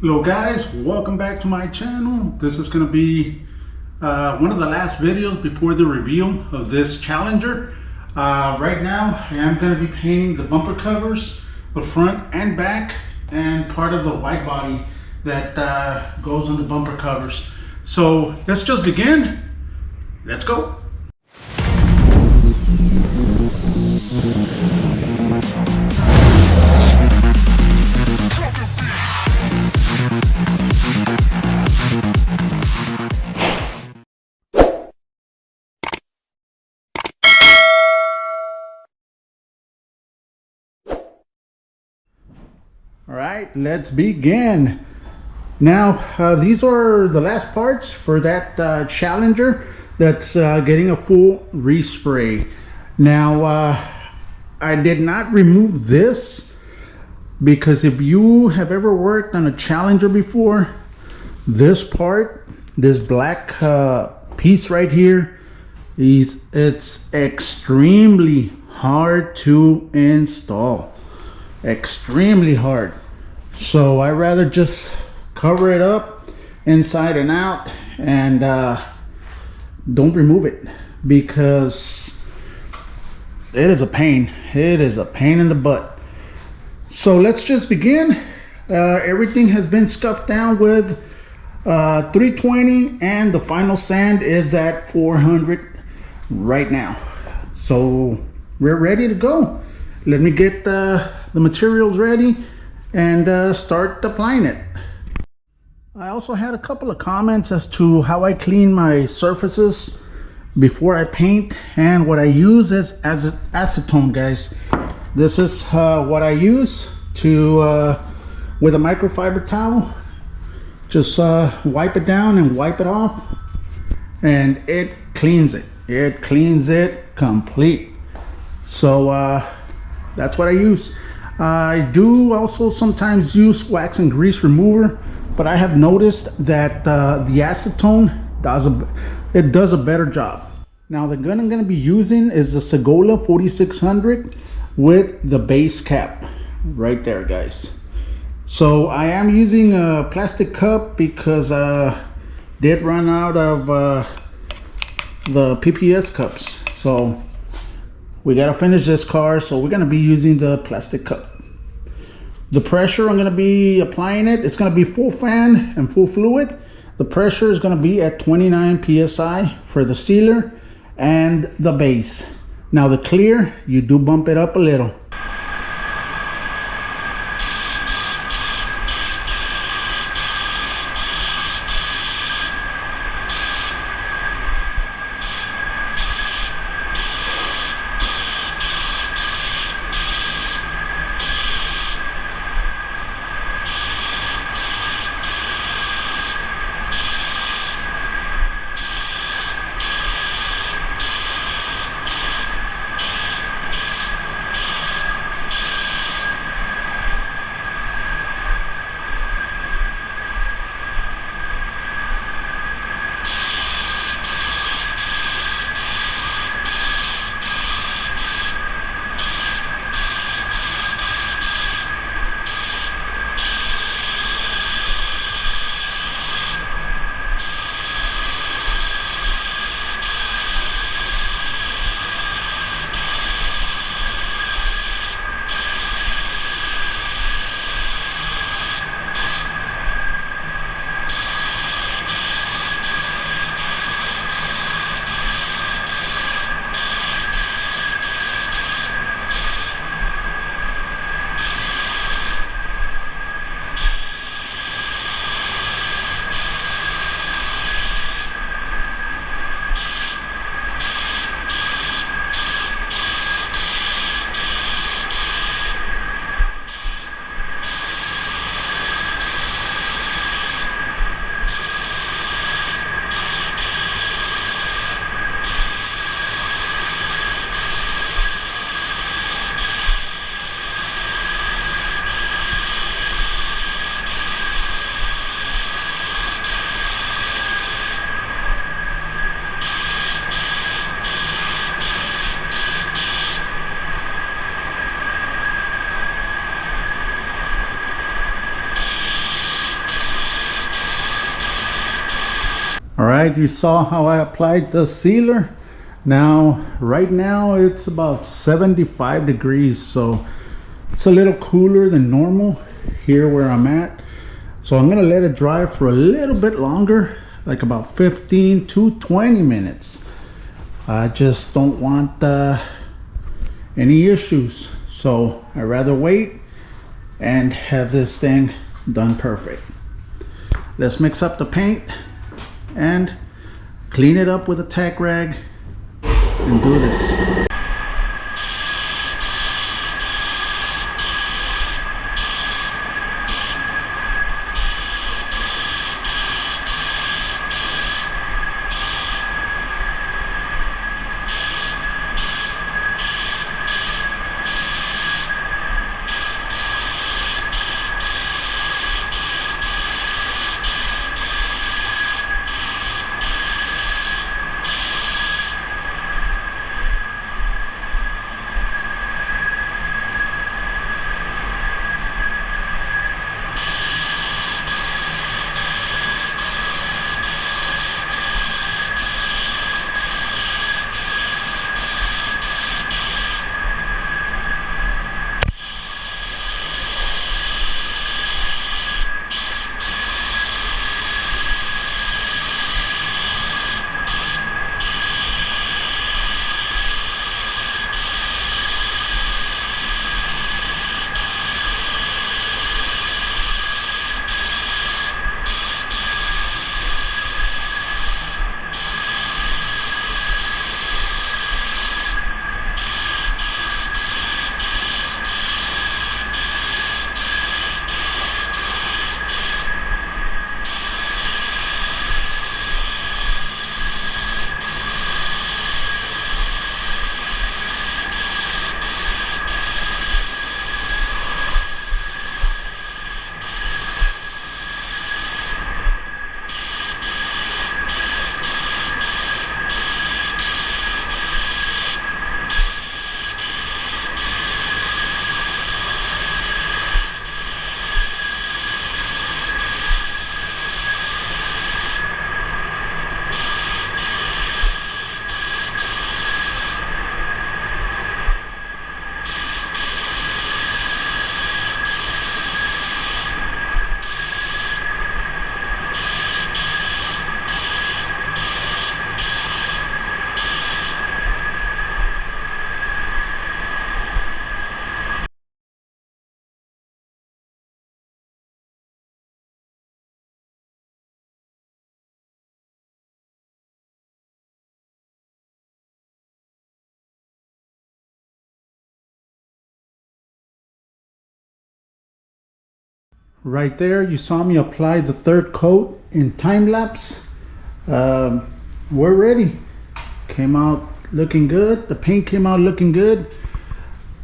Hello guys, welcome back to my channel. This is going to be one of the last videos before the reveal of this Challenger. Right now I am going to be painting the bumper covers, the front and back, and part of the white body that goes on the bumper covers. So let's just begin. Let's go. All right, let's begin. Now, these are the last parts for that Challenger that's getting a full respray. Now, I did not remove this because if you have ever worked on a Challenger before, this part, this black piece right here, it's extremely hard to install. Extremely hard. So I rather just cover it up inside and out and don't remove it, because it is a pain. It is a pain in the butt. So let's just begin. Everything has been scuffed down with 320, and the final sand is at 400 right now. So we're ready to go. Let me get the materials ready and start applying it. I also had a couple of comments as to how I clean my surfaces before I paint, and what I use is as acetone, guys. This is what I use to with a microfiber towel. Just wipe it down and wipe it off, and it cleans it. It cleans it complete. So that's what I use. I do also sometimes use wax and grease remover, but I have noticed that the acetone does a better job. Now the gun I'm going to be using is the Segola 4600 with the base cap right there, guys. So I am using a plastic cup because I did run out of the PPS cups. So we gotta finish this car, so we're gonna be using the plastic cup. The pressure I'm gonna be applying it's gonna be full fan and full fluid. The pressure is gonna be at 29 psi for the sealer and the base. Now the clear, you do bump it up a little. All right, you saw how I applied the sealer. Now, right now it's about 75 degrees, so it's a little cooler than normal here where I'm at. So I'm gonna let it dry for a little bit longer, like about 15 to 20 minutes. I just don't want any issues, so I'd rather wait and have this thing done perfect. Let's mix up the paint and clean it up with a tack rag and do this. Right there, you saw me apply the third coat in time lapse. We're ready. Came out looking good. The paint came out looking good.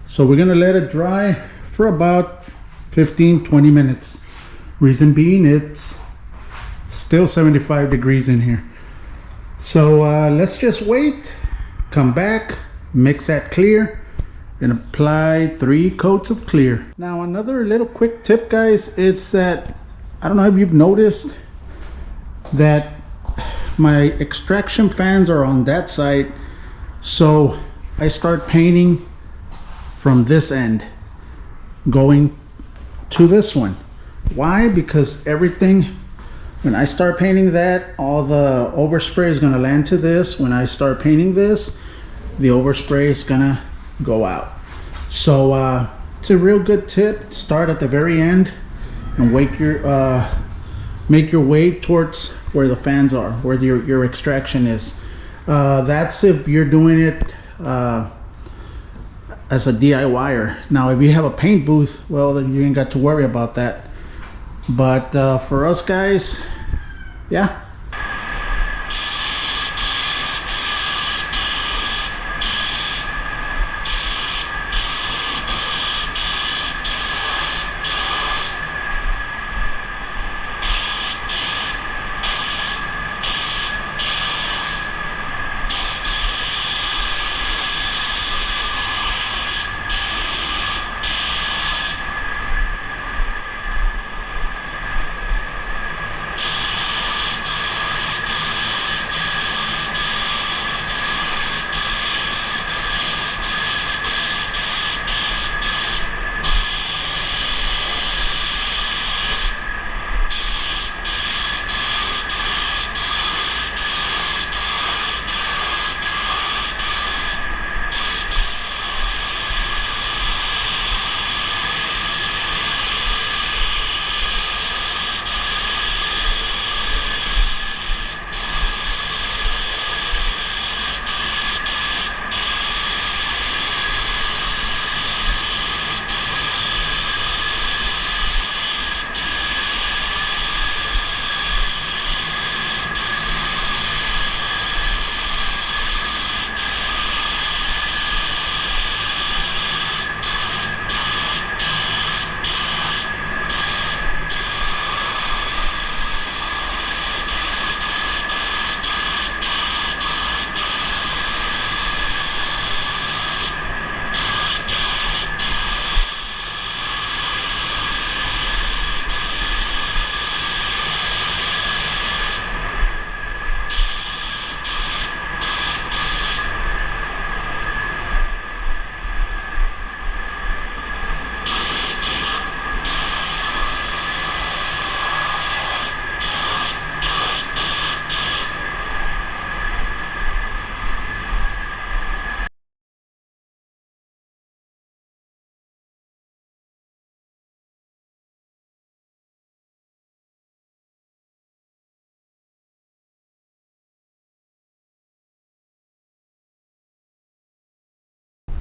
So we're gonna let it dry for about 15-20 minutes. Reason being, it's still 75 degrees in here. So let's just wait, come back, mix that clear, and apply 3 coats of clear. Now another little quick tip, guys, it's that I don't know if you've noticed that my extraction fans are on that side, so I start painting from this end going to this one. Why? Because everything, when I start painting that, all the overspray is gonna land to this. When I start painting this, the overspray is gonna go out. So it's a real good tip. Start at the very end and make your way towards where the fans are, where your extraction is. That's if you're doing it as a DIYer. Now if you have a paint booth, well, then you ain't got to worry about that. But for us guys, yeah.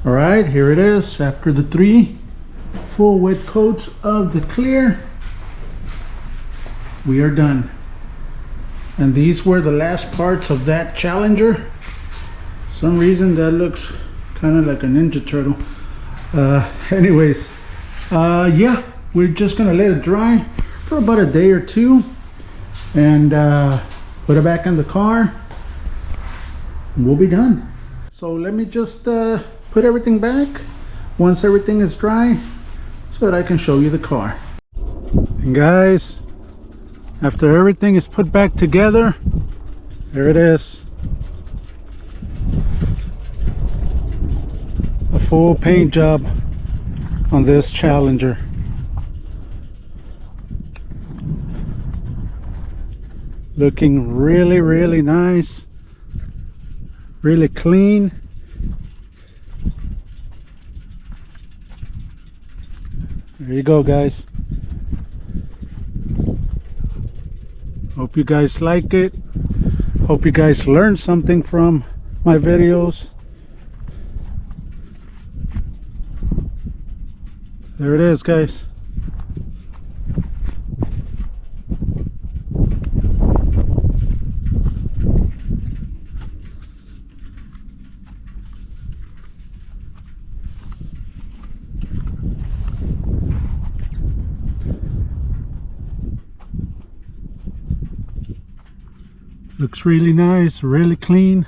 All right, here it is. After the 3 full wet coats of the clear, we are done. And these were the last parts of that Challenger. Some reason that looks kind of like a Ninja Turtle. Anyways, yeah, we're just gonna let it dry for about a day or 2 and put it back in the car. We'll be done. So let me just put everything back once everything is dry so that I can show you the car. And guys, after everything is put back together, there it is. A full paint job on this Challenger. Looking really, really nice. Really clean. There you go, guys. Hope you guys like it. Hope you guys learned something from my videos. There it is, guys. Looks really nice, really clean.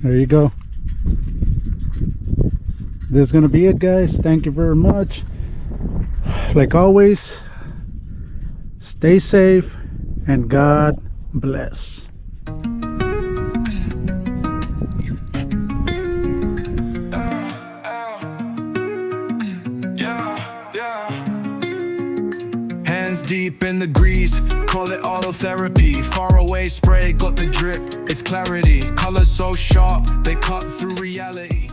There you go. This is gonna be it, guys. Thank you very much. Like always, stay safe and God bless. Deep in the grease, call it auto therapy. Far away spray, got the drip, it's clarity. Colors so sharp, they cut through reality.